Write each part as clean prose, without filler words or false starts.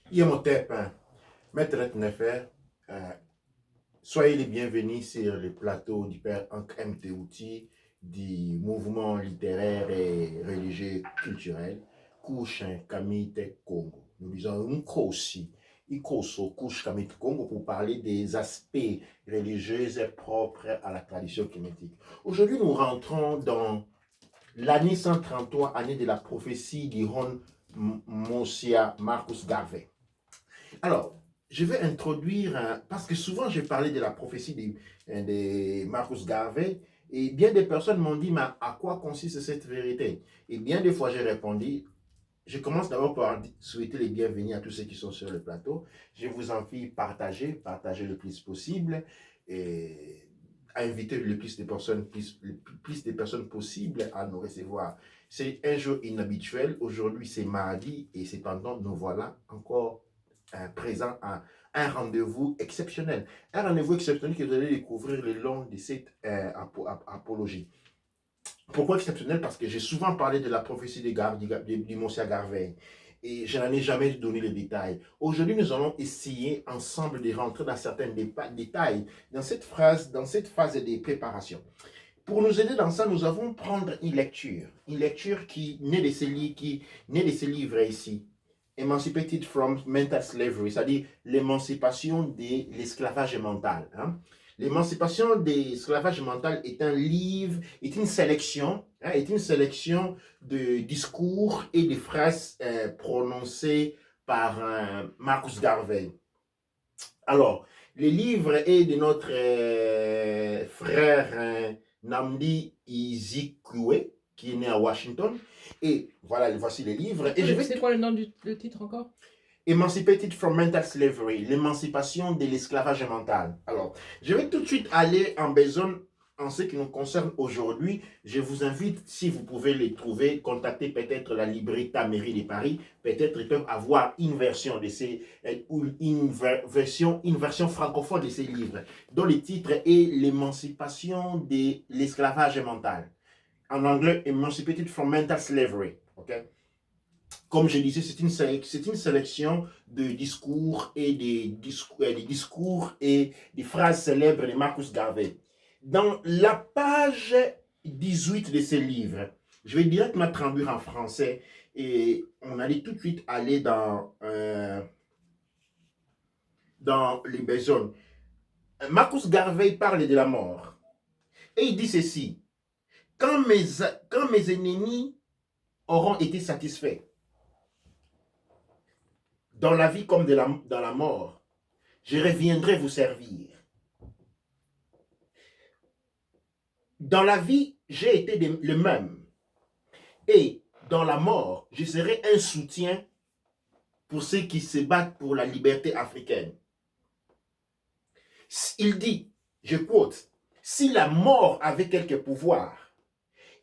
Yemotep, Maître Nefer, euh, soyez les bienvenus sur le plateau du Père Ankh Mtouti du mouvement littéraire et religieux culturel Kushin Kamite Congo. Nous disons Nkosi, Ikoso Kush Kamite Congo pour parler des aspects religieux et propres à la tradition kémétique. Aujourd'hui, nous rentrons dans l'année 133, année de la prophétie d'Iron Mosia Marcus Garvey. Alors, je vais introduire, parce que souvent j'ai parlé de la prophétie de Marcus Garvey, et bien des personnes m'ont dit, mais à quoi consiste cette vérité? Et bien des fois j'ai répondu, je commence d'abord par souhaiter les bienvenus à tous ceux qui sont sur le plateau. Je vous envie partager le plus possible, et à inviter le plus de personnes, plus de personnes possibles à nous recevoir. C'est un jour inhabituel. Aujourd'hui, c'est mardi et cependant, nous voilà encore présent à un rendez-vous exceptionnel. Un rendez-vous exceptionnel que vous allez découvrir le long de cette apologie. Pourquoi exceptionnel? Parce que j'ai souvent parlé de la prophétie du Monsieur Garvey et je n'en ai jamais donné les détails. Aujourd'hui, nous allons essayer ensemble de rentrer dans certains détails dans cette phase de préparation. Pour nous aider dans ça, nous allons prendre une lecture qui naît de ces livres ici. Emancipated from Mental Slavery, c'est-à-dire l'émancipation de l'esclavage mental. Hein. L'émancipation de l'esclavage mental est un livre, est une sélection de discours et de phrases prononcées par Marcus Garvey. Alors, le livre est de notre frère Namdi Ezekwe, qui est né à Washington. Et voilà, voici le livre. C'est quoi le nom du titre encore? Emancipated from Mental Slavery, l'émancipation de l'esclavage mental. Alors, je vais tout de suite aller en besoin en ce qui nous concerne aujourd'hui. Je vous invite, si vous pouvez les trouver, contacter peut-être la librairie Mairie de Paris. Peut-être ils peuvent avoir une version de ces, ou une version francophone de ces livres, dont le titre est l'émancipation de l'esclavage mental. En anglais, Emancipated from Mental Slavery. Okay? Comme je disais, c'est une sélection de discours et des phrases célèbres de Marcus Garvey. Dans la page 18 de ce livre, je vais directement traduire en français et on allait tout de suite aller dans les besognes. Marcus Garvey parle de la mort et il dit ceci: quand mes ennemis auront été satisfaits, dans la vie comme dans la mort, je reviendrai vous servir. Dans la vie, j'ai été le même. Et dans la mort, je serai un soutien pour ceux qui se battent pour la liberté africaine. Il dit, je quote, si la mort avait quelque pouvoir,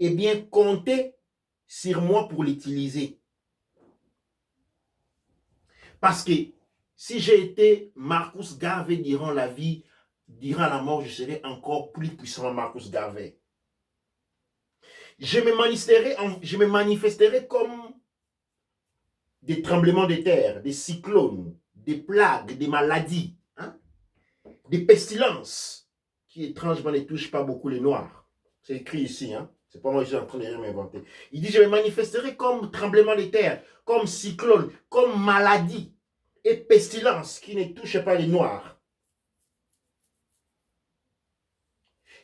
eh bien, comptez sur moi pour l'utiliser. Parce que si j'ai été Marcus Garvey durant la vie, durant la mort, je serai encore plus puissant Marcus Garvey. Je me manifesterai comme des tremblements de terre, des cyclones, des plagues, des maladies, hein, des pestilences qui étrangement ne touchent pas beaucoup les Noirs. C'est écrit ici, hein. C'est pas moi qui suis en train de m'inventer. Il dit, je me manifesterai comme tremblement de terre, comme cyclone, comme maladie et pestilence qui ne touchent pas les Noirs.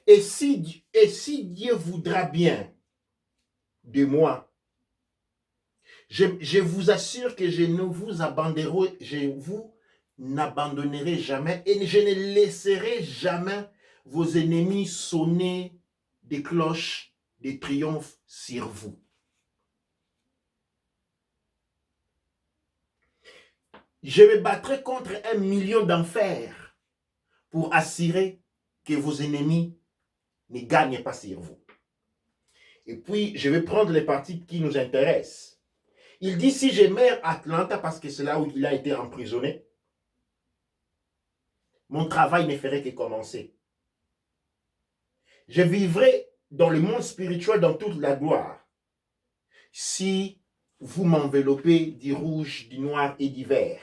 Et si Dieu voudra bien de moi, je vous assure que je ne vous n'abandonnerai jamais et je ne laisserai jamais vos ennemis sonner des cloches de triomphe sur vous. Je me battrai contre 1 million d'enfers pour assurer que vos ennemis ne gagnent pas sur vous. Et puis, je vais prendre les parties qui nous intéressent. Il dit, si je meurs à Atlanta, parce que c'est là où il a été emprisonné, mon travail ne ferait que commencer. Je vivrai dans le monde spirituel dans toute la gloire. Si vous m'enveloppez du rouge, du noir et du vert.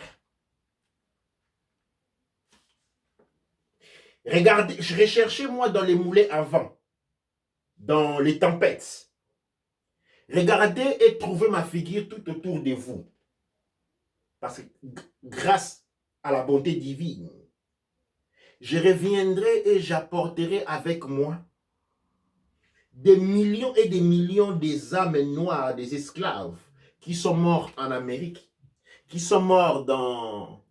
Regardez, je recherchais moi dans les moulins à vent, dans les tempêtes. Regardez et trouvez ma figure tout autour de vous. Parce que grâce à la bonté divine, je reviendrai et j'apporterai avec moi des millions et des millions des âmes noires, des esclaves qui sont morts en Amérique, qui sont morts dans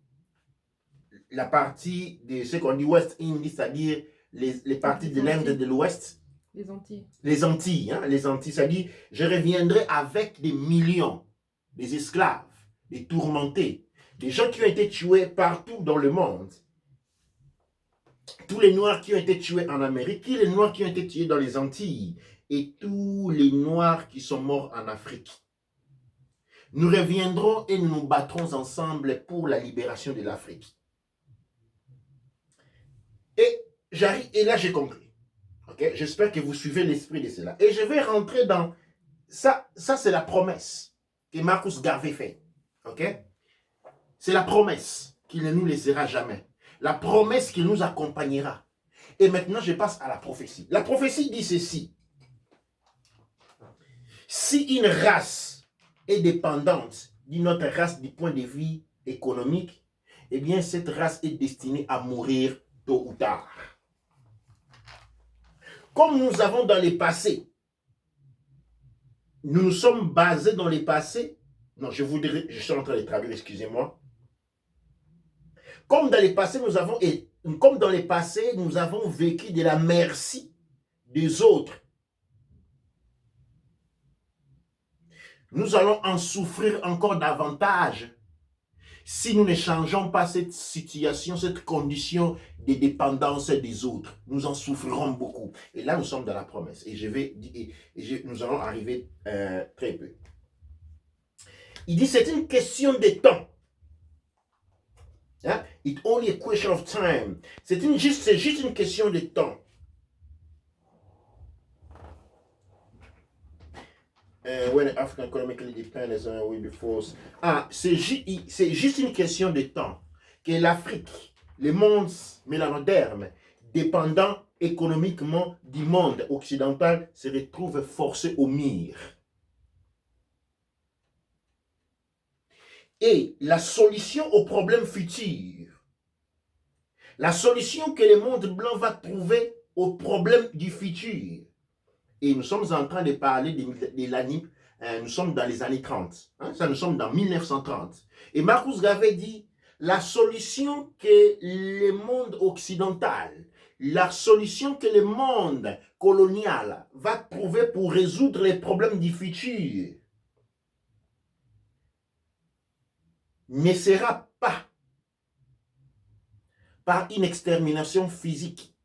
la partie de ce qu'on dit West Indies, c'est-à-dire les parties de l'Inde de l'Ouest. Les Antilles. Les Antilles, hein, les Antilles, c'est-à-dire je reviendrai avec des millions, des esclaves, des tourmentés, des gens qui ont été tués partout dans le monde. Tous les Noirs qui ont été tués en Amérique, tous les Noirs qui ont été tués dans les Antilles, et tous les Noirs qui sont morts en Afrique. Nous reviendrons et nous nous battrons ensemble pour la libération de l'Afrique. Et là j'ai compris. Okay? J'espère que vous suivez l'esprit de cela. Et je vais rentrer dans... Ça c'est la promesse que Marcus Garvey fait. Okay? C'est la promesse qu'il ne nous laissera jamais. La promesse qu'il nous accompagnera. Et maintenant, je passe à la prophétie. La prophétie dit ceci. Si une race est dépendante d'une autre race du point de vue économique, eh bien, cette race est destinée à mourir tôt ou tard. Comme nous avons dans le passé, nous nous sommes basés dans le passé. Non, je suis en train de traduire, excusez-moi. Comme dans le passé, nous avons vécu de la merci des autres. Nous allons en souffrir encore davantage si nous ne changeons pas cette situation, cette condition de dépendance des autres. Nous en souffrirons beaucoup. Et là, nous sommes dans la promesse. Et nous allons arriver très peu. Il dit, c'est une question de temps. Hein? It's only a question of time. C'est juste une question de temps. When African economically dependent will be forced. C'est juste une question de temps que l'Afrique, le monde mélanoderne, dépendant économiquement du monde occidental, se retrouve forcé au mur. Et la solution au problème futur, la solution que le monde blanc va trouver au problème du futur, et nous sommes en train de parler de l'année, nous sommes dans les années 30, hein, ça nous sommes dans 1930. Et Marcus Garvey dit, la solution que le monde occidental, la solution que le monde colonial va trouver pour résoudre les problèmes du futur, ne sera pas par une extermination physique,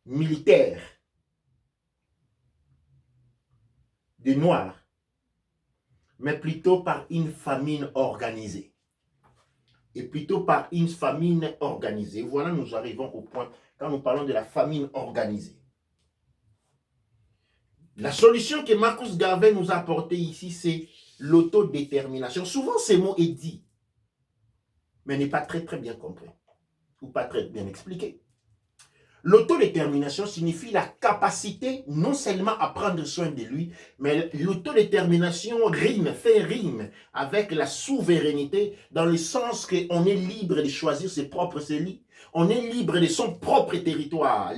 militaire, des Noirs, mais plutôt par une famine organisée. Et plutôt par une famine organisée. Voilà, nous arrivons au point, quand nous parlons de la famine organisée. La solution que Marcus Garvey nous a apportée ici, c'est l'autodétermination. Souvent, ce mot est dit, mais n'est pas très bien compris, ou pas très bien expliqué. L'autodétermination signifie la capacité non seulement à prendre soin de lui, mais l'autodétermination fait rime avec la souveraineté dans le sens qu'on est libre de choisir ses propres cellules. On est libre de son propre territoire.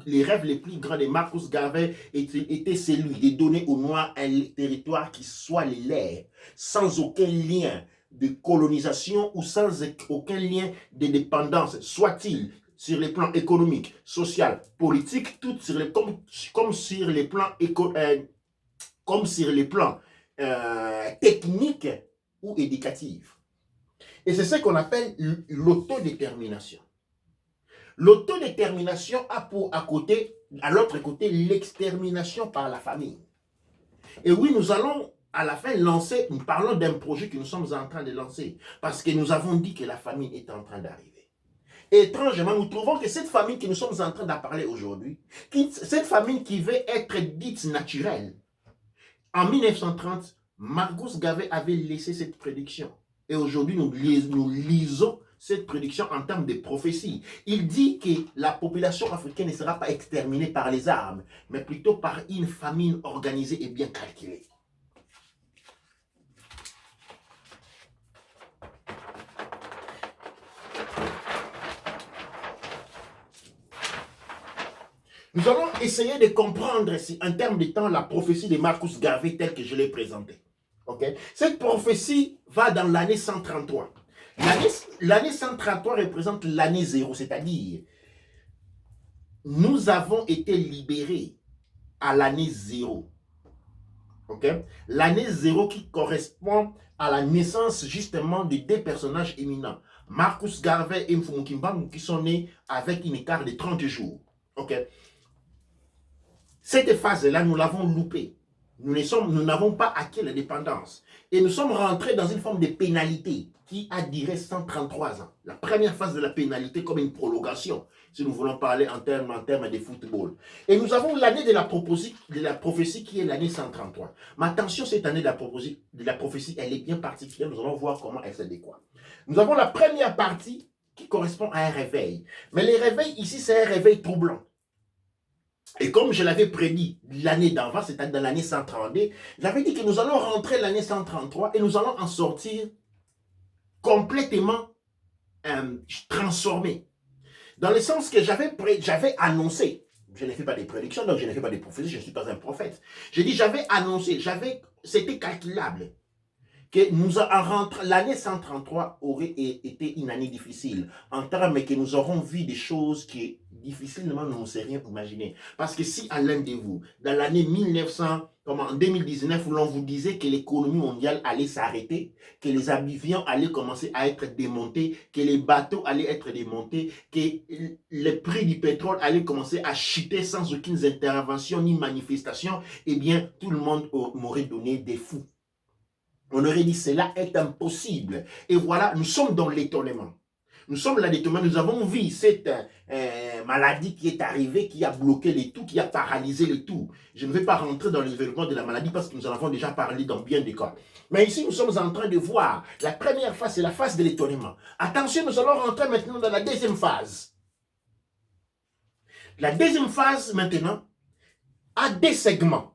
Les rêves les plus grands de Marcus Garvey étaient celui de donner aux Noirs un territoire qui soit le leur, sans aucun lien de colonisation ou sans aucun lien de dépendance, soit-il sur les plans économiques, social, politique, tout sur les, comme sur les plans techniques ou éducatifs. Et c'est ce qu'on appelle l'autodétermination. L'autodétermination a à l'autre côté, l'extermination par la famille. Et oui, nous allons à la fin nous parlons d'un projet que nous sommes en train de lancer, parce que nous avons dit que la famine est en train d'arriver. Étrangement, nous trouvons que cette famine que nous sommes en train d'en parler aujourd'hui, cette famine qui veut être dite naturelle, en 1930, Marcus Garvey avait laissé cette prédiction. Et aujourd'hui, nous lisons cette prédiction en termes de prophétie. Il dit que la population africaine ne sera pas exterminée par les armes, mais plutôt par une famine organisée et bien calculée. Nous allons essayer de comprendre en termes de temps la prophétie de Marcus Garvey telle que je l'ai présentée. Okay? Cette prophétie va dans l'année 133. L'année 133 représente l'année 0, c'est-à-dire nous avons été libérés à l'année 0. Okay? L'année 0 qui correspond à la naissance justement de deux personnages éminents, Marcus Garvey et Mfumu Kimbangu, qui sont nés avec un écart de 30 jours. Okay? Cette phase-là, nous l'avons loupée. Nous n'avons pas acquis l'indépendance. Et nous sommes rentrés dans une forme de pénalité qui a duré 133 ans. La première phase de la pénalité comme une prolongation, si nous voulons parler en termes de football. Et nous avons l'année de la prophétie qui est l'année 133. Mais attention, cette année de la prophétie, elle est bien particulière. Nous allons voir comment elle se découle. Nous avons la première partie qui correspond à un réveil. Mais le réveil ici, c'est un réveil troublant. Et comme je l'avais prédit l'année d'avant, c'est-à-dire dans l'année 132, j'avais dit que nous allons rentrer l'année 133 et nous allons en sortir complètement transformés. Dans le sens que j'avais annoncé, je ne fais pas des prédictions, donc je ne fais pas des prophéties, je ne suis pas un prophète. J'ai dit, j'avais annoncé, c'était calculable que l'année 133 aurait été une année difficile, en termes que nous aurons vu des choses qui difficilement nous ne serions imaginées. Parce que si à l'un de vous, dans l'année 2019, l'on vous disait que l'économie mondiale allait s'arrêter, que les avions allaient commencer à être démontés, que les bateaux allaient être démontés, que le prix du pétrole allait commencer à chuter sans aucune intervention ni manifestation, eh bien, tout le monde m'aurait donné des fous. On aurait dit, cela est impossible. Et voilà, nous sommes dans l'étonnement. Nous sommes là d'étonnement. Nous avons vu cette maladie qui est arrivée, qui a bloqué le tout, qui a paralysé le tout. Je ne vais pas rentrer dans le développement de la maladie parce que nous en avons déjà parlé dans bien des cas. Mais ici, nous sommes en train de voir la première phase, c'est la phase de l'étonnement. Attention, nous allons rentrer maintenant dans la deuxième phase. La deuxième phase, maintenant, a des segments.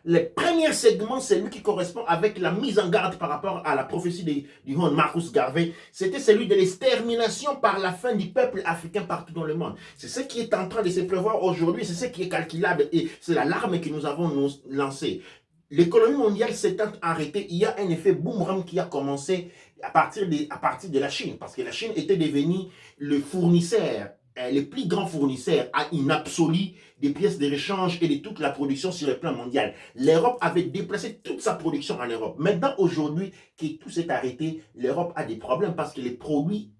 Le premier segment, c'est lui qui correspond avec la mise en garde par rapport à la prophétie du grand Marcus Garvey. C'était celui de l'extermination par la fin du peuple africain partout dans le monde. C'est ce qui est en train de se prévoir aujourd'hui, c'est ce qui est calculable et c'est l'alarme que nous avons lancée. L'économie mondiale s'étant arrêtée, il y a un effet boomerang qui a commencé à partir de la Chine, parce que la Chine était devenue le fournisseur, le plus grand fournisseur à une absolue des pièces de rechange et de toute la production sur le plan mondial. L'Europe avait déplacé toute sa production en Europe. Maintenant, aujourd'hui, que tout s'est arrêté, l'Europe a des problèmes parce que les produits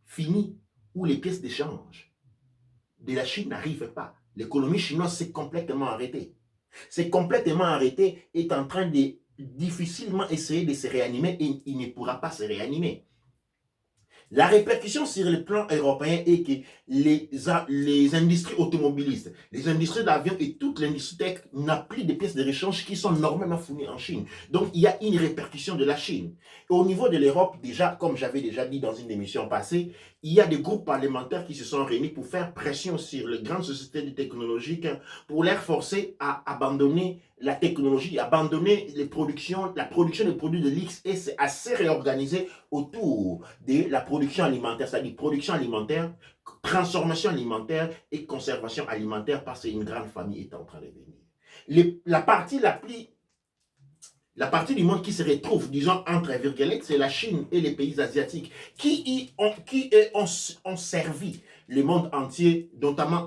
finis ou les pièces d'échange de la Chine n'arrivent pas. L'économie chinoise s'est complètement arrêtée. C'est complètement arrêté, est en train de difficilement essayer de se réanimer et il ne pourra pas se réanimer. La répercussion sur le plan européen est que les industries automobilistes, les industries d'avions et toute l'industrie tech n'ont plus de pièces de rechange qui sont normalement fournies en Chine. Donc, il y a une répercussion de la Chine. Et au niveau de l'Europe, déjà, comme j'avais déjà dit dans une émission passée, il y a des groupes parlementaires qui se sont réunis pour faire pression sur les grandes sociétés technologiques pour les forcer à abandonner la technologie, abandonner la production des produits de luxe et à se réorganiser autour de la production alimentaire, c'est-à-dire production alimentaire, transformation alimentaire et conservation alimentaire parce qu'une grande famille est en train de venir. La partie du monde qui se retrouve, disons, entre virgulettes, c'est la Chine et les pays asiatiques qui ont servi le monde entier, notamment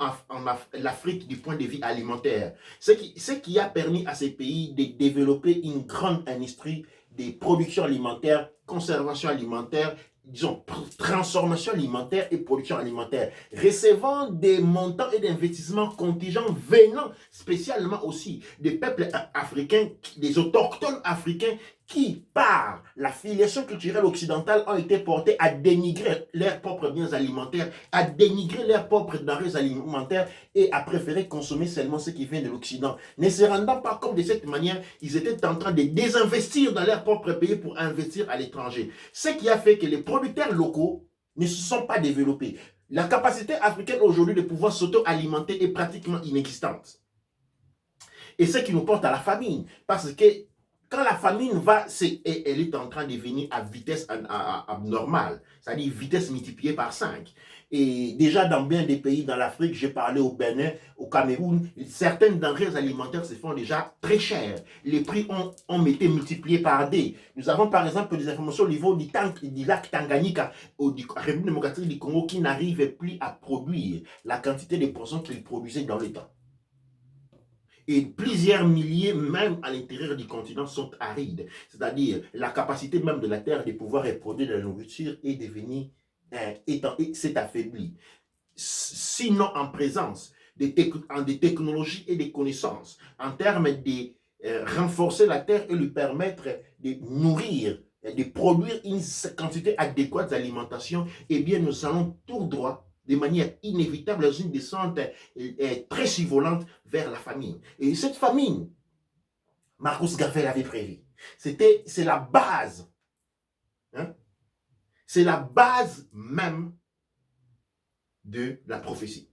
l'Afrique du point de vue alimentaire. Ce qui a permis à ces pays de développer une grande industrie de production alimentaire, conservation alimentaire, disons, transformation alimentaire et production alimentaire, recevant des montants et d'investissements contingents venant spécialement aussi des peuples africains, des autochtones africains qui, par la filiation culturelle occidentale, ont été portés à dénigrer leurs propres biens alimentaires, à dénigrer leurs propres denrées alimentaires et à préférer consommer seulement ce qui vient de l'Occident. Ne se rendant pas compte de cette manière, ils étaient en train de désinvestir dans leur propre pays pour investir à l'étranger. Ce qui a fait que les producteurs locaux ne se sont pas développés. La capacité africaine aujourd'hui de pouvoir s'auto-alimenter est pratiquement inexistante. Et ce qui nous porte à la famine, parce que quand la famine va, elle est en train de venir à vitesse abnormale, c'est-à-dire vitesse multipliée par 5. Et déjà dans bien des pays dans l'Afrique, j'ai parlé au Bénin, au Cameroun, certaines denrées alimentaires se font déjà très chères. Les prix ont été multipliés par D. Nous avons par exemple des informations au niveau du lac Tanganyika, ou du République démocratique du Congo, qui n'arrive plus à produire la quantité de poissons qu'il produisait dans le temps. Et plusieurs milliers, même à l'intérieur du continent, sont arides. C'est-à-dire, la capacité même de la Terre de pouvoir reproduire de la nourriture est devenue, s'est affaiblie. Sinon, en présence des technologies et des connaissances, en termes de renforcer la Terre et lui permettre de nourrir, de produire une quantité adéquate d'alimentation, eh bien, nous allons tout droit de manière inévitable dans une descente très survolante vers la famine. Et cette famine, Marcus Garvey l'avait prévu. C'est la base. Hein? C'est la base même de la prophétie.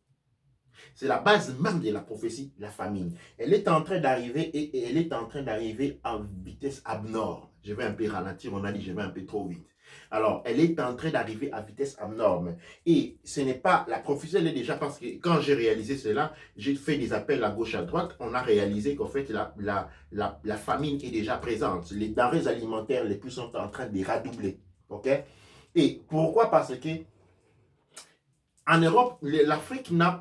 C'est la base même de la prophétie, la famine. Elle est en train d'arriver et elle est en train d'arriver en vitesse abnorme. Je vais un peu ralentir, on a dit je vais un peu trop vite. Alors, elle est en train d'arriver à vitesse abnorme. Et ce n'est pas, la prophétie, elle est déjà, parce que quand j'ai réalisé cela, j'ai fait des appels à gauche, à droite, on a réalisé qu'en fait, la famine est déjà présente. Les denrées alimentaires les plus sont en train de radoubler. OK? Et pourquoi? Parce que en Europe, l'Afrique n'a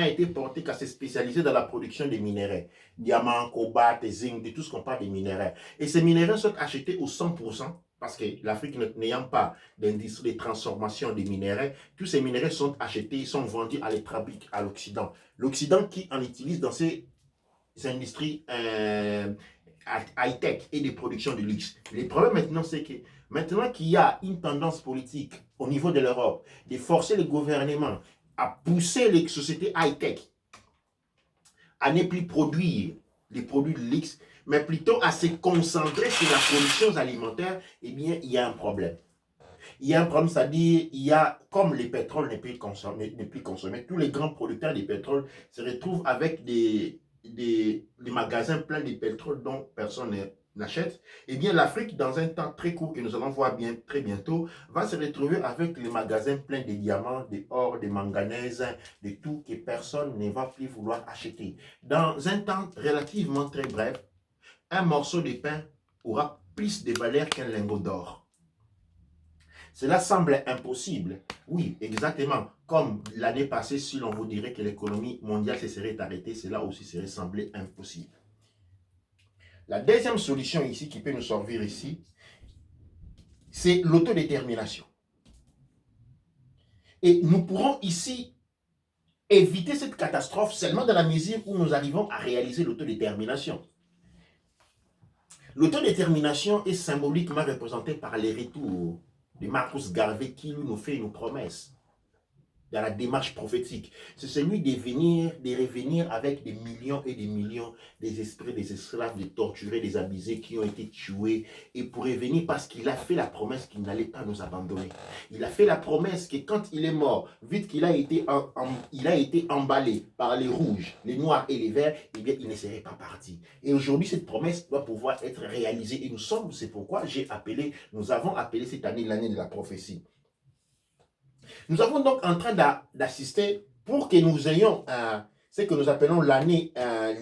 été portée qu'à se spécialiser dans la production des minéraux. Diamants, cobalt, zinc, de tout ce qu'on parle des minéraux. Et ces minéraux sont achetés au 100%, parce que l'Afrique n'ayant pas d'industrie de transformation des minéraux, tous ces minéraux sont achetés, sont vendus à l'Occident. L'Occident qui en utilise dans ses industries high-tech et des productions de luxe. Le problème maintenant, c'est que maintenant qu'il y a une tendance politique au niveau de l'Europe de forcer le gouvernement à pousser les sociétés high-tech à ne plus produire des produits de luxe, mais plutôt à se concentrer sur la production alimentaire, eh bien, il y a un problème. Il y a un problème, c'est-à-dire, il y a, comme le pétrole n'est plus consommé, tous les grands producteurs de pétrole se retrouvent avec des magasins pleins de pétrole dont personne n'achète. Eh bien, l'Afrique, dans un temps très court que nous allons voir très bientôt, va se retrouver avec les magasins pleins de diamants, de or, de manganèse, de tout que personne ne va plus vouloir acheter. Dans un temps relativement très bref, un morceau de pain aura plus de valeur qu'un lingot d'or. Cela semble impossible. Oui, exactement. Comme l'année passée, si l'on vous dirait que l'économie mondiale se serait arrêtée, cela aussi serait semblé impossible. La deuxième solution ici qui peut nous servir ici, c'est l'autodétermination. Et nous pourrons ici éviter cette catastrophe seulement dans la mesure où nous arrivons à réaliser l'autodétermination. L'autodétermination est symboliquement représentée par les retours de Marcus Garvey qui nous fait une promesse dans la démarche prophétique. C'est celui de revenir avec des millions et des millions des esprits, des esclaves, des torturés, des abusés qui ont été tués, et pour revenir parce qu'il a fait la promesse qu'il n'allait pas nous abandonner. Il a fait la promesse que quand il est mort, vite qu'il a été emballé par les rouges, les noirs et les verts, eh bien il ne serait pas parti. Et aujourd'hui cette promesse doit pouvoir être réalisée, et c'est pourquoi nous avons appelé cette année l'année de la prophétie. Nous avons donc en train d'assister pour que nous ayons ce que nous appelons l'année,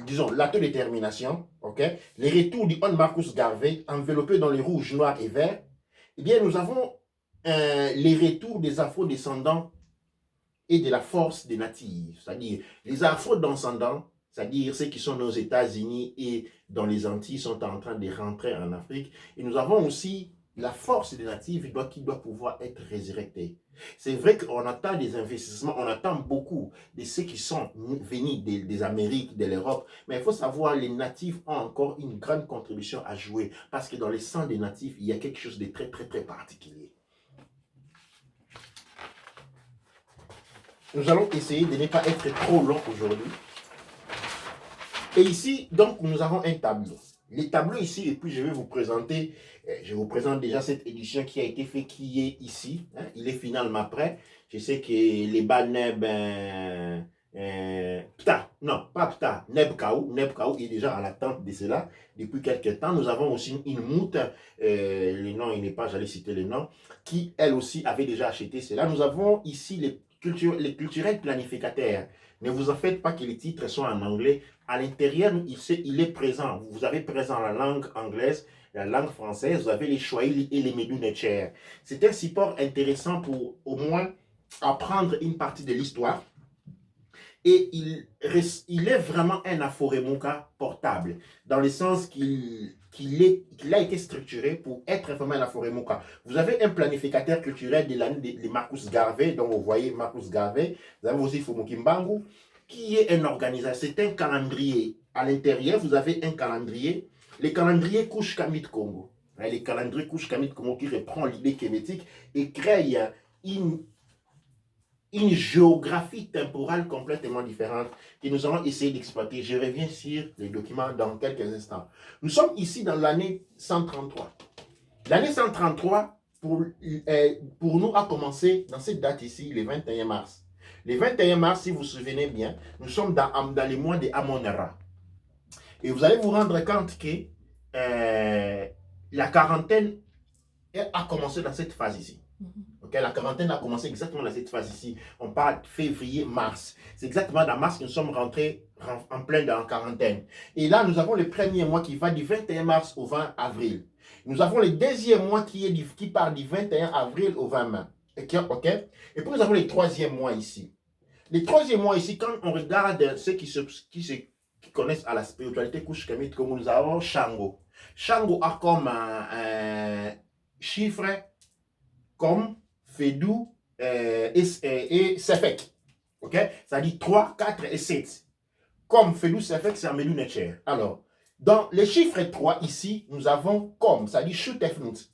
disons, l'autodétermination, ok, les retours du Hon Marcus Garvey, enveloppés dans les rouges, noirs et verts. Eh bien, nous avons les retours des afro-descendants et de la force des natifs, c'est-à-dire les afro-descendants, c'est-à-dire ceux qui sont aux États-Unis et dans les Antilles sont en train de rentrer en Afrique. Et nous avons aussi la force des natifs qui doit pouvoir être résurrectée. C'est vrai qu'on attend des investissements, on attend beaucoup de ceux qui sont venus des Amériques, de l'Europe, mais il faut savoir, les natifs ont encore une grande contribution à jouer, parce que dans le sang des natifs, il y a quelque chose de très, très, très particulier. Nous allons essayer de ne pas être trop long aujourd'hui. Et ici, donc, nous avons un tableau. Les tableaux ici, et puis je vais vous présenter, je vous présente déjà cette édition qui a été faite, qui est ici. Hein, il est finalement prêt. Je sais que les bas Neb, Pta, non, pas Pta, Neb Kaou est déjà en attente de cela depuis quelques temps. Nous avons aussi une moute, le nom, il n'est pas, j'allais citer le nom, qui elle aussi avait déjà acheté cela. Nous avons ici les culturels planificateurs. Ne vous en faites pas que les titres sont en anglais. À l'intérieur, il est présent. Vous avez présent la langue anglaise, la langue française, vous avez les Swahili et les Medu-Necher. C'est un support intéressant pour au moins apprendre une partie de l'histoire. Et il est vraiment un Aforemuka portable, dans le sens qu'il a été structuré pour être vraiment un Aforemuka. Vous avez un planificateur culturel de l'année de Marcus Garvey, donc vous voyez Marcus Garvey, vous avez aussi Fumukimbangu, qui est un organisateur, c'est un calendrier. À l'intérieur, vous avez un calendrier, les calendriers Kush Kamit Congo. Les calendriers Kush Kamit Congo qui reprend l'idée kémétique et crée une géographie temporelle complètement différente que nous allons essayer d'exploiter. Je reviens sur les documents dans quelques instants. Nous sommes ici dans l'année 133. L'année 133, pour nous, a commencé dans cette date ici, le 21 mars. Le 21 mars, si vous vous souvenez bien, nous sommes dans les mois de Amon-Ra. Et vous allez vous rendre compte que la quarantaine a commencé dans cette phase ici. Okay, la quarantaine a commencé exactement dans cette phase ici. On parle février-mars. C'est exactement dans mars que nous sommes rentrés en plein dans la quarantaine. Et là, nous avons le premier mois qui va du 21 mars au 20 avril. Nous avons le deuxième mois qui part du 21 avril au 20 mai. Okay? Et puis nous avons le troisième mois ici. Le troisième mois ici, quand on regarde ceux qui connaissent à la spiritualité Kush Kamit, comme nous avons Shango. Shango a comme un chiffre comme Fedou et Sefek. Ok? Ça dit 3, 4 et 7. Comme Fedou, Sefek, c'est Amelou Netcher. Alors, dans les chiffres 3 ici, nous avons comme, ça dit Shutefnout.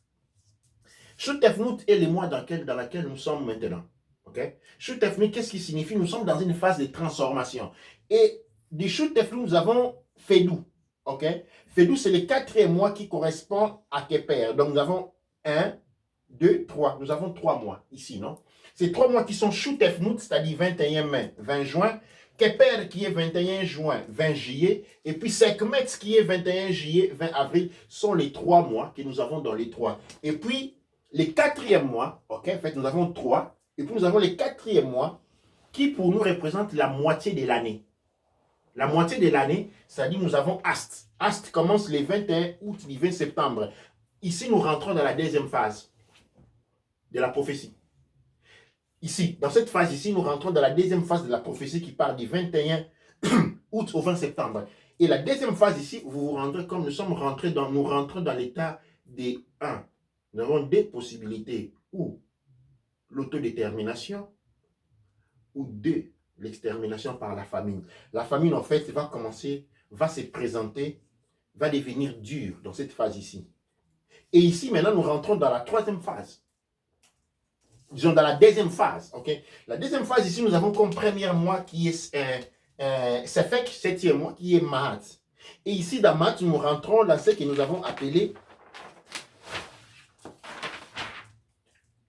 Shutefnout est le mois dans lequel nous sommes maintenant. Ok? Shutefnout, qu'est-ce qui signifie? Nous sommes dans une phase de transformation. Et du Shutefnout, nous avons Fedou. Ok? Fedou, c'est le quatrième mois qui correspond à Keper. Donc, nous avons 1, 2, 3. Nous avons 3 mois ici, non? Ces 3 mois qui sont Shutefnout, c'est-à-dire 21 mai, 20 juin, Keper qui est 21 juin, 20 juillet, et puis Sekhmet qui est 21 juillet, 20 avril, sont les 3 mois que nous avons dans les 3. Et puis, les 4e mois, ok, en fait, nous avons 3, et puis nous avons les 4e mois qui pour nous représentent la moitié de l'année. La moitié de l'année, c'est-à-dire nous avons Ast. Ast commence le 21 août, le 20 septembre. Ici, nous rentrons dans la deuxième phase de la prophétie. Ici, dans cette phase ici, nous rentrons dans la deuxième phase de la prophétie qui part du 21 août au 20 septembre. Et la deuxième phase ici, vous vous rendrez comme nous rentrons dans l'état des 1. Nous avons deux possibilités, ou l'autodétermination, ou 2, l'extermination par la famine. La famine, en fait, va se présenter, va devenir dure dans cette phase ici. Et ici, maintenant, nous rentrons dans la troisième phase. Disons dans la deuxième phase. Okay? La deuxième phase, ici, nous avons comme premier mois qui est Sefek, 7e mois, qui est Mahat. Et ici, dans Mahat, nous rentrons dans ce que nous avons appelé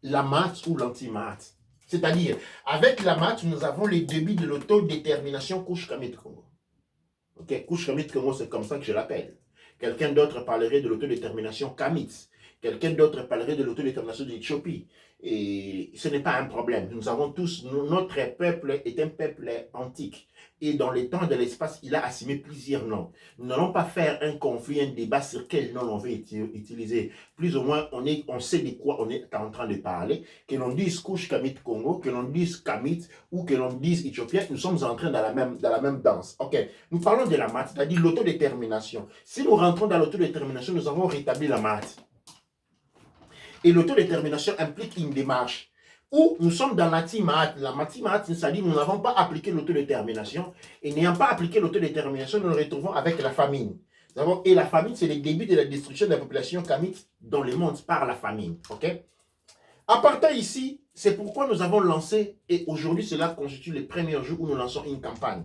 la Mahat ou l'anti-Mahat. C'est-à-dire, avec la Mahat, nous avons les débuts de l'autodétermination Kush Kamit Congo. Okay? Kush Kamit Congo, c'est comme ça que je l'appelle. Quelqu'un d'autre parlerait de l'autodétermination Kamit. Quelqu'un d'autre parlerait de l'autodétermination de l'Éthiopie. Et ce n'est pas un problème. Nous avons tous, notre peuple est un peuple antique. Et dans le temps et de l'espace, il a assimilé plusieurs noms. Nous n'allons pas faire un conflit, un débat sur quel nom on veut utiliser. Plus ou moins, on sait de quoi on est en train de parler. Que l'on dise Kush Kamit Congo, que l'on dise Kamit ou que l'on dise Éthiopien, nous sommes entrés dans la même danse. Ok, nous parlons de la maths, c'est-à-dire l'autodétermination. Si nous rentrons dans l'autodétermination, nous avons rétabli la maths. Et l'autodétermination implique une démarche où nous sommes dans la Timahat. La Timahat, c'est-à-dire nous n'avons pas appliqué l'autodétermination. Et n'ayant pas appliqué l'autodétermination, nous nous retrouvons avec la famine. Et la famine, c'est le début de la destruction de la population kamite dans le monde par la famine. Okay? À partir ici, c'est pourquoi nous avons lancé, et aujourd'hui cela constitue le premier jour où nous lançons une campagne.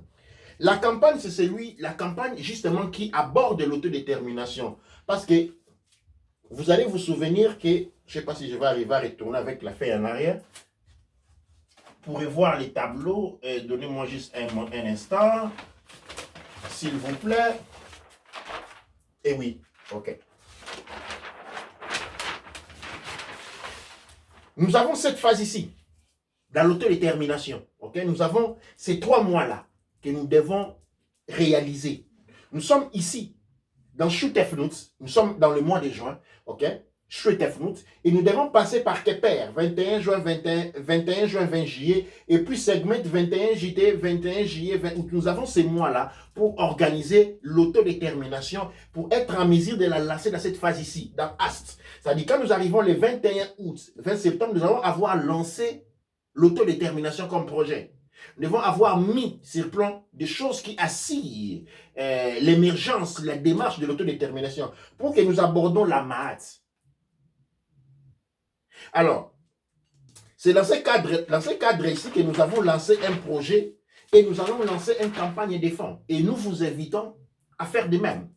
La campagne, c'est la campagne justement qui aborde l'autodétermination. Parce que vous allez vous souvenir que, je ne sais pas si je vais arriver à retourner avec la feuille en arrière. Vous pourrez voir les tableaux. Donnez-moi juste un instant. S'il vous plaît. Et oui, ok. Nous avons cette phase ici, dans l'autodétermination. Okay? Nous avons ces 3 mois-là que nous devons réaliser. Nous sommes ici, dans Choutefnout, nous sommes dans le mois de juin, ok? Choutefnout, et nous devons passer par Keper, 21 juin, 21 juin, 20 juillet, et puis Segment 21 JT, 21 juillet, 20 août. Nous avons ces mois-là pour organiser l'autodétermination, pour être en mesure de la lancer dans cette phase ici, dans AST. C'est-à-dire quand nous arrivons le 21 août, 20 septembre, nous allons avoir lancé l'autodétermination comme projet. Nous devons avoir mis sur le plan des choses qui assurent l'émergence, la démarche de l'autodétermination pour que nous abordons la Mahat. Alors, c'est dans ce cadre ici que nous avons lancé un projet et nous allons lancer une campagne de fonds. Et nous vous invitons à faire de même.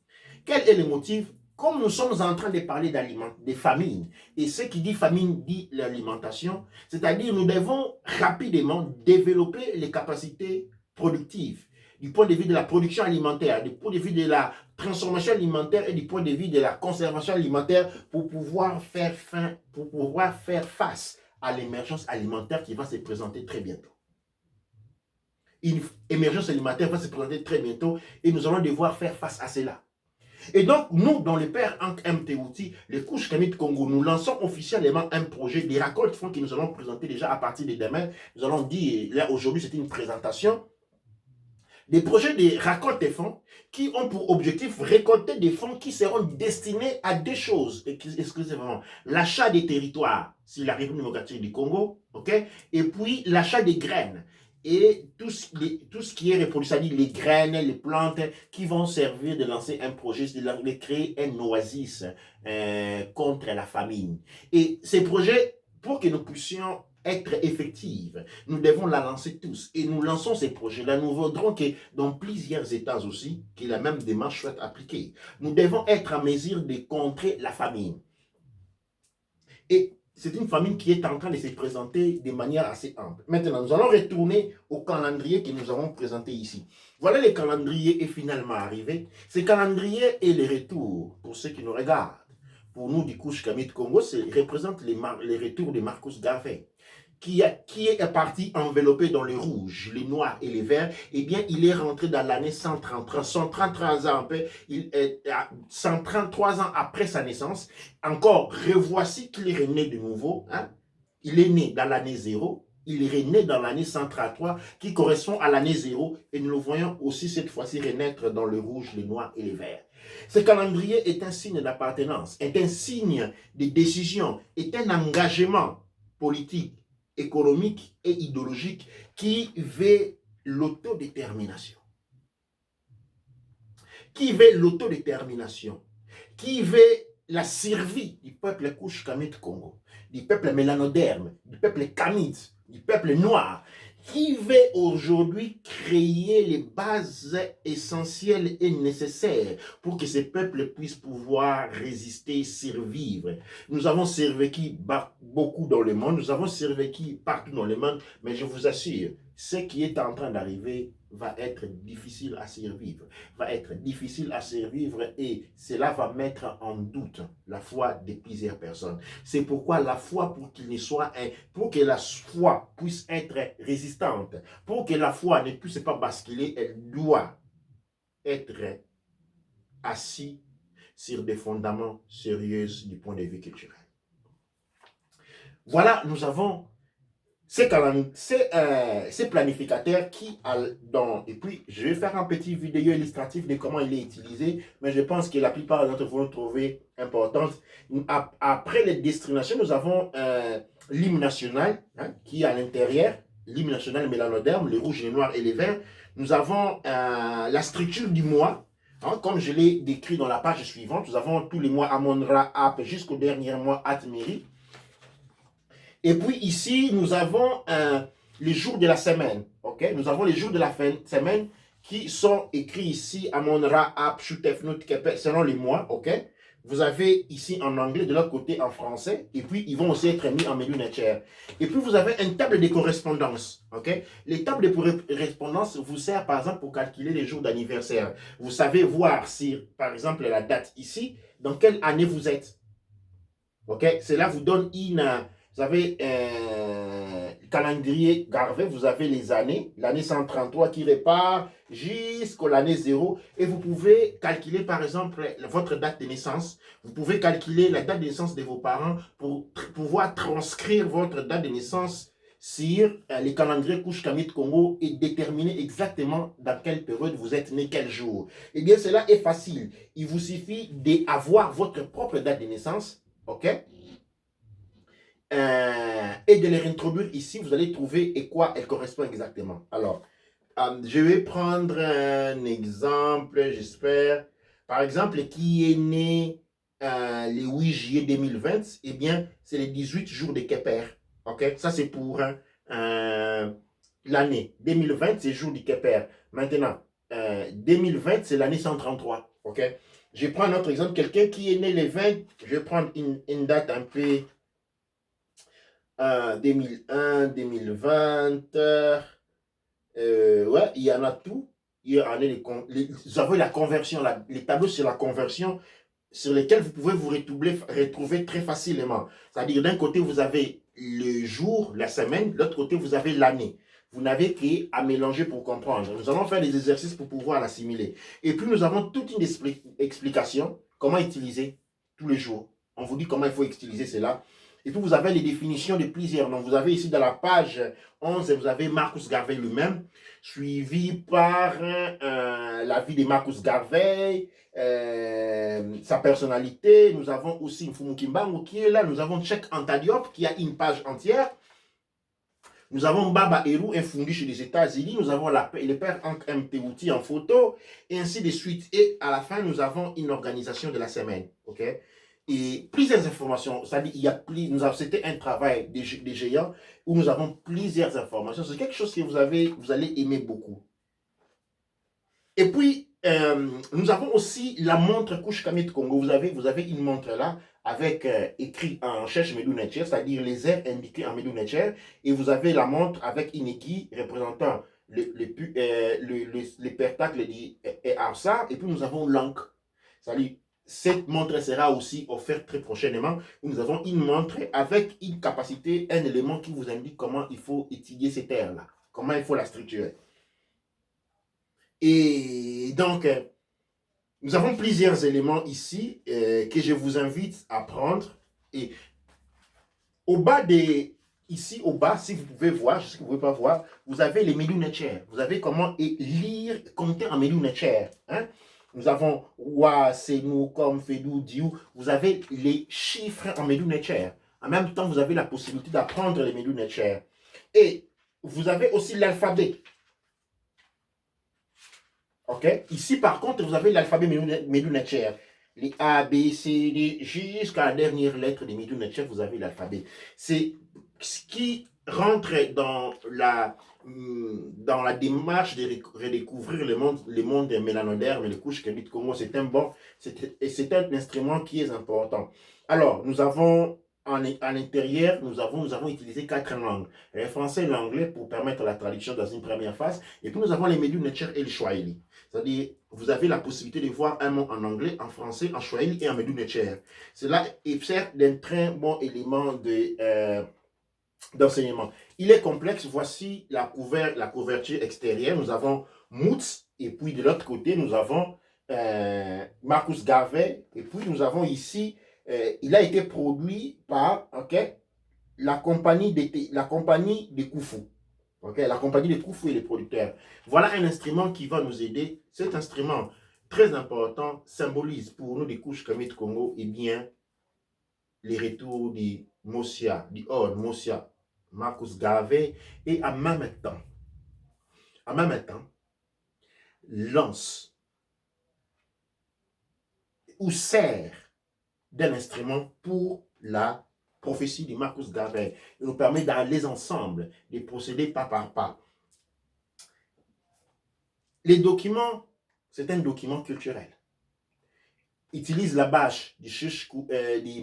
Quel est le motif? Comme nous sommes en train de parler de famine, et ce qui dit famine dit l'alimentation, c'est-à-dire nous devons rapidement développer les capacités productives du point de vue de la production alimentaire, du point de vue de la transformation alimentaire et du point de vue de la conservation alimentaire pour pouvoir faire face à l'émergence alimentaire qui va se présenter très bientôt. Une émergence alimentaire va se présenter très bientôt et nous allons devoir faire face à cela. Et donc, nous, dans le père MTOT, les couches Kamite Congo, nous lançons officiellement un projet des récoltes fonds que nous allons présenter déjà à partir de demain. Nous allons dire, là, aujourd'hui, c'est une présentation. Des projets de récolte des fonds qui ont pour objectif récolter des fonds qui seront destinés à deux choses. Excusez-moi, l'achat des territoires sur la République démocratique du Congo, ok, et puis l'achat des graines. Et tout ce qui est reproduit, c'est-à-dire les graines, les plantes qui vont servir de lancer un projet, de créer un oasis contre la famine. Et ces projets, pour que nous puissions être effective, nous devons la lancer tous. Et nous lançons ces projets-là. Nous voudrons que dans plusieurs États aussi, que la même démarche soit appliquée. Nous devons être en mesure de contrer la famine. Et c'est une famine qui est en train de se présenter de manière assez ample. Maintenant, nous allons retourner au calendrier que nous avons présenté ici. Voilà, le calendrier est finalement arrivé. Ce calendrier est le retour pour ceux qui nous regardent. Pour nous, du Couche Kamite Congo, ça représente les retours de Marcus Garvey, qui est parti enveloppé dans le rouge, le noir et le vert. Eh bien, il est rentré dans l'année 133, 133 ans, 133 ans après sa naissance. Encore, revoici qu'il est né de nouveau. Hein? Il est né dans l'année 0. Il est né dans l'année 133, qui correspond à l'année 0. Et nous le voyons aussi cette fois-ci renaître dans le rouge, le noir et le vert. Ce calendrier est un signe d'appartenance, est un signe de décision, est un engagement politique, économique et idéologique qui veut l'autodétermination. Qui veut l'autodétermination. Qui veut la survie du peuple Couche Kamite Congo, du peuple mélanoderme, du peuple Kamite, du peuple noir, qui veut aujourd'hui créer les bases essentielles et nécessaires pour que ces peuples puissent pouvoir résister, survivre. Nous avons survécu beaucoup dans le monde, nous avons survécu partout dans le monde, mais je vous assure, ce qui est en train d'arriver va être difficile à survivre, et cela va mettre en doute la foi de plusieurs personnes. C'est pourquoi la foi, pour que la foi puisse être résistante, pour que la foi ne puisse pas basculer, elle doit être assise sur des fondements sérieux du point de vue culturel. Voilà, nous avons ces planificateurs qui, et puis je vais faire un petit vidéo illustratif de comment il est utilisé, mais je pense que la plupart d'entre vous vont le trouver importante. Après les destinations, nous avons l'hymne national hein, qui est à l'intérieur, l'hymne national mélanoderme, les rouges, les noirs et les verts. Nous avons la structure du mois, hein, comme je l'ai décrit dans la page suivante. Nous avons tous les mois Amon-Ra, Ap, jusqu'au dernier mois Atmiri. Et puis ici, nous avons les jours de la semaine. Okay? Nous avons les jours de la semaine qui sont écrits ici, Amon-Ra, Ap, Shutefnut, Kepe, selon les mois. Okay? Vous avez ici en anglais, de l'autre côté en français. Et puis, ils vont aussi être mis en Medu Neter. Et puis, vous avez une table de correspondance. Okay? Les tables de correspondance vous servent, par exemple, pour calculer les jours d'anniversaire. Vous savez voir si, par exemple, la date ici, dans quelle année vous êtes. Okay? Cela vous donne une... Vous avez le calendrier Garvey, vous avez les années, l'année 133 qui repart jusqu'à l'année 0. Et vous pouvez calculer par exemple votre date de naissance. Vous pouvez calculer la date de naissance de vos parents pour pouvoir transcrire votre date de naissance sur les calendriers Couche Kamit Congo et déterminer exactement dans quelle période vous êtes né, quel jour. Eh bien, cela est facile. Il vous suffit d'avoir votre propre date de naissance, ok? Et de les réintroduire ici, vous allez trouver et quoi elle correspond exactement. Alors, je vais prendre un exemple, j'espère. Par exemple, qui est né le 8 juillet 2020, eh bien, c'est les 18 jours de Kepler. OK? Ça, c'est pour l'année. 2020, c'est le jour du Kepler. Maintenant, 2020, c'est l'année 133. OK? Je prends un autre exemple. Quelqu'un qui est né le 20, je vais prendre une date un peu... 2001, 2020, ouais, il y en a tout. Il y en a vous avez la conversion, les tableaux sur la conversion sur lesquels vous pouvez vous retrouver très facilement. C'est-à-dire, d'un côté, vous avez le jour, la semaine, de l'autre côté, vous avez l'année. Vous n'avez qu'à mélanger pour comprendre. Nous allons faire des exercices pour pouvoir l'assimiler. Et puis, nous avons toute une explication, comment utiliser tous les jours. On vous dit comment il faut utiliser cela. Et puis, vous avez les définitions de plusieurs noms. Vous avez ici dans la page 11, vous avez Marcus Garvey lui-même, suivi par la vie de Marcus Garvey, sa personnalité. Nous avons aussi Mfumu Kimbangu qui est là. Nous avons Cheikh Anta Diop qui a une page entière. Nous avons Baba Eru, un fondé des États-Unis. Nous avons le père Hank M. Tehuti en photo, et ainsi de suite. Et à la fin, nous avons une organisation de la semaine. OK? Et plusieurs informations, c'est-à-dire c'était un travail des géants où nous avons plusieurs informations. C'est quelque chose que vous allez aimer beaucoup. Et puis, nous avons aussi la montre Couche Kamit Congo. Vous avez une montre là avec écrit en Cherche Medu Neter, c'est-à-dire les aires indiquées en Medu Neter. Et vous avez la montre avec une aiguille représentant les pertacles et Arsa. Et puis, nous avons l'encre. C'est-à-dire, cette montre sera aussi offerte très prochainement. Nous avons une montre avec une capacité, un élément qui vous indique comment il faut étudier ces terres-là, comment il faut la structurer. Et donc, nous avons plusieurs éléments ici que je vous invite à prendre. Et ici au bas, si vous pouvez voir, je sais que vous ne pouvez pas voir, vous avez les Medu Neter. Vous avez comment lire, compter en Medu Neter. Hein? Nous avons Wa, Senu, Kom, Fedu, Diou. Vous avez les chiffres en Medu Neter. En même temps, vous avez la possibilité d'apprendre les Medu Neter. Et vous avez aussi l'alphabet. OK? Ici, par contre, vous avez l'alphabet Medu Neter. Les A, B, C, D, jusqu'à la dernière lettre des Medu Neter, vous avez l'alphabet. C'est ce qui rentre dans la démarche de redécouvrir le monde des mélanodermes et les couches Kamit Congo. C'est un instrument qui est important. Alors, nous avons à l'intérieur, nous avons utilisé 4 langues. Le français et l'anglais pour permettre la traduction dans une première phase. Et puis nous avons les Medu Neter et le Swahili. C'est-à-dire, vous avez la possibilité de voir un mot en anglais, en français, en Swahili et en Medu Neter. Cela est certes d'un très bon élément d'enseignement. Il est complexe. Voici la couverture extérieure. Nous avons Moots, et puis de l'autre côté, nous avons Marcus Garvey, et puis nous avons ici, il a été produit par, OK, la compagnie de Koufu. Okay? La compagnie de Koufu et les producteurs. Voilà un instrument qui va nous aider. Cet instrument, très important, symbolise pour nous des couches Kamit Congo, eh bien, les retours du Mosia, du Hord Mosia, Marcus Garvey, et en même temps, lance ou sert d'un instrument pour la prophétie de Marcus Garvey. Il nous permet d'aller ensemble, de procéder pas par pas. Les documents, c'est un document culturel. Utilise la bâche du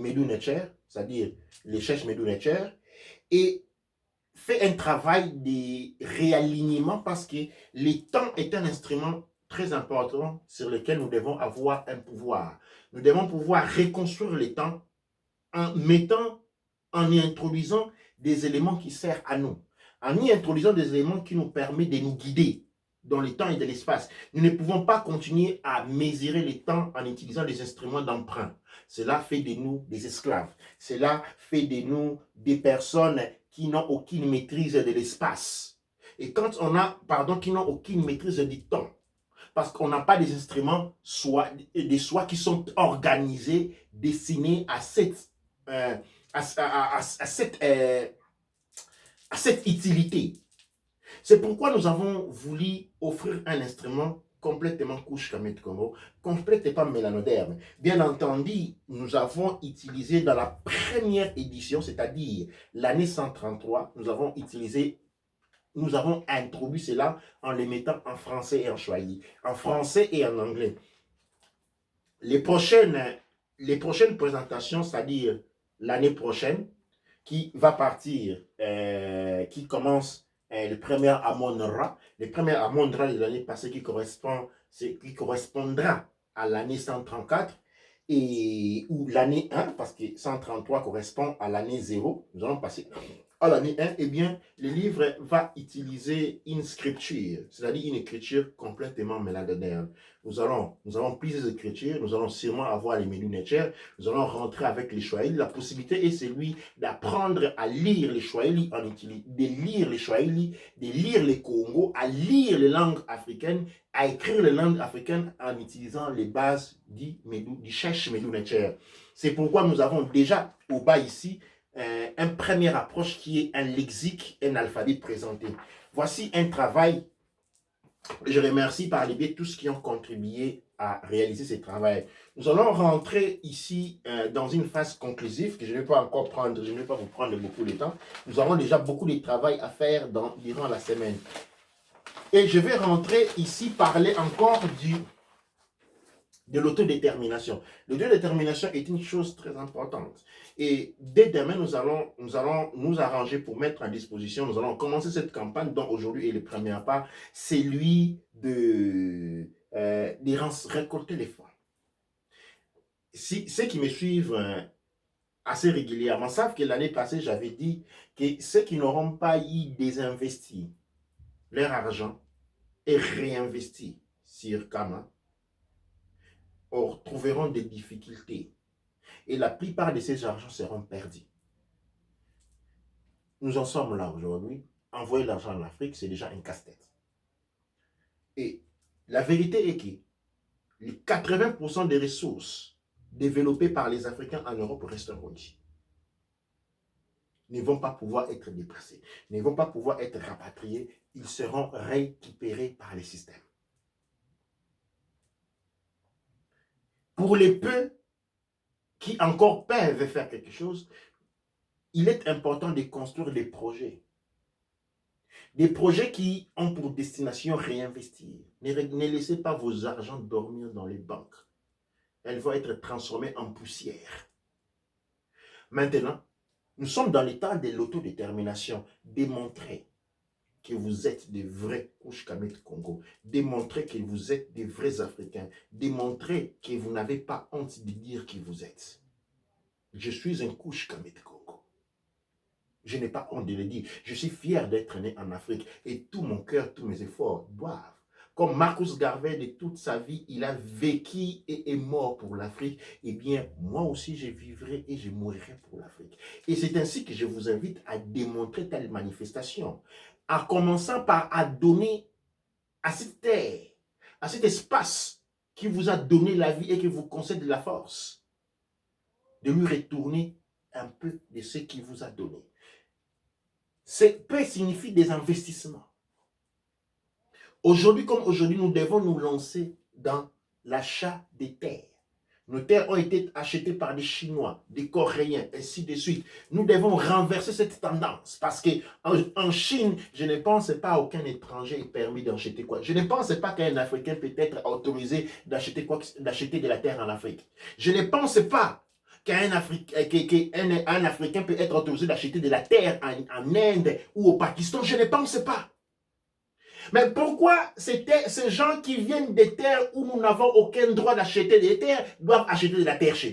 Medu Necher, c'est-à-dire les Chesh Medu Necher, et fait un travail de réalignement parce que le temps est un instrument très important sur lequel nous devons avoir un pouvoir. Nous devons pouvoir reconstruire le temps en y introduisant des éléments qui servent à nous, en y introduisant des éléments qui nous permettent de nous guider dans le temps et de l'espace. Nous ne pouvons pas continuer à mesurer le temps en utilisant des instruments d'emprunt. Cela fait de nous des esclaves. Cela fait de nous des personnes qui n'ont aucune maîtrise de l'espace. Et quand on a, qui n'ont aucune maîtrise du temps, parce qu'on n'a pas des instruments des soins qui sont organisés, destinés à cette, à cette utilité. C'est pourquoi nous avons voulu offrir un instrument complètement couche Kamit Congo, complètement mélanoderme. Bien entendu, nous avons utilisé dans la première édition, c'est-à-dire l'année 133, nous avons introduit cela en les mettant en français et en swahili, en français et en anglais. Les prochaines présentations, c'est-à-dire l'année prochaine, qui va partir, qui commence le premier Amon-Ra, le premier Amon-Ra de l'année passée qui correspondra à l'année 134, et, ou l'année 1, parce que 133 correspond à l'année 0, nous allons passer à l'année 1, eh bien, le livre va utiliser une scripture, c'est-à-dire une écriture complètement mélagoderme. Nous allons plusieurs écritures, nous allons sûrement avoir les menus Necher, nous allons rentrer avec les Swahili. La possibilité est celui d'apprendre à lire les Swahili, de lire les Swahili, de lire les Congo, à lire les langues africaines, à écrire les langues africaines en utilisant les bases du Chesh Medu Necher. C'est pourquoi nous avons déjà au bas ici une première approche qui est un lexique, un alphabet présenté. Voici un travail. Je remercie par les biais tous ceux qui ont contribué à réaliser ce travail. Nous allons rentrer ici dans une phase conclusive que je ne vais pas encore prendre, je ne vais pas vous prendre beaucoup de temps. Nous avons déjà beaucoup de travail à faire durant la semaine. Et je vais rentrer ici, parler encore de l'autodétermination. L'autodétermination est une chose très importante. Et dès demain, nous allons nous arranger pour mettre à disposition, nous allons commencer cette campagne dont aujourd'hui est le premier pas, c'est lui de récolter les fonds. Ceux qui me suivent assez régulièrement savent que l'année passée, j'avais dit que ceux qui n'auront pas eu désinvesti leur argent et réinvesti sur Kama, trouveront des difficultés. Et la plupart de ces argents seront perdus. Nous en sommes là aujourd'hui. Envoyer l'argent en Afrique, c'est déjà un casse-tête. Et la vérité est que les 80% des ressources développées par les Africains en Europe resteront ici. Ne vont pas pouvoir être déplacés, ne vont pas pouvoir être rapatriés. Ils seront récupérés par les systèmes. Pour les peu qui encore peuvent faire quelque chose, il est important de construire des projets. Des projets qui ont pour destination réinvestir. Ne laissez pas vos argents dormir dans les banques. Elles vont être transformées en poussière. Maintenant, nous sommes dans l'état de l'autodétermination. Démontrez que vous êtes des vrais couches Kamit Congo. Démontrez que vous êtes des vrais Africains. Démontrez que vous n'avez pas honte de dire qui vous êtes. Je suis un couche Kamit Congo. Je n'ai pas honte de le dire. Je suis fier d'être né en Afrique et tout mon cœur, tous mes efforts doivent comme Marcus Garvey, de toute sa vie, il a vécu et est mort pour l'Afrique, eh bien, moi aussi, je vivrai et je mourrai pour l'Afrique. Et c'est ainsi que je vous invite à démontrer telle manifestation, en commençant par à donner à cette terre, à cet espace qui vous a donné la vie et qui vous concède la force, de lui retourner un peu de ce qu'il vous a donné. Paix signifie des investissements. Aujourd'hui, comme aujourd'hui, nous devons nous lancer dans l'achat des terres. Nos terres ont été achetées par des Chinois, des Coréens, ainsi de suite. Nous devons renverser cette tendance parce qu'en Chine, je ne pense pas qu'aucun étranger est permis d'acheter quoi. Je ne pense pas qu'un Africain peut être autorisé d'acheter de la terre en Afrique. Je ne pense pas qu'un Africain peut être autorisé d'acheter de la terre en Inde ou au Pakistan. Je ne pense pas. Mais pourquoi ces gens qui viennent des terres où nous n'avons aucun droit d'acheter des terres doivent acheter de la terre chez nous?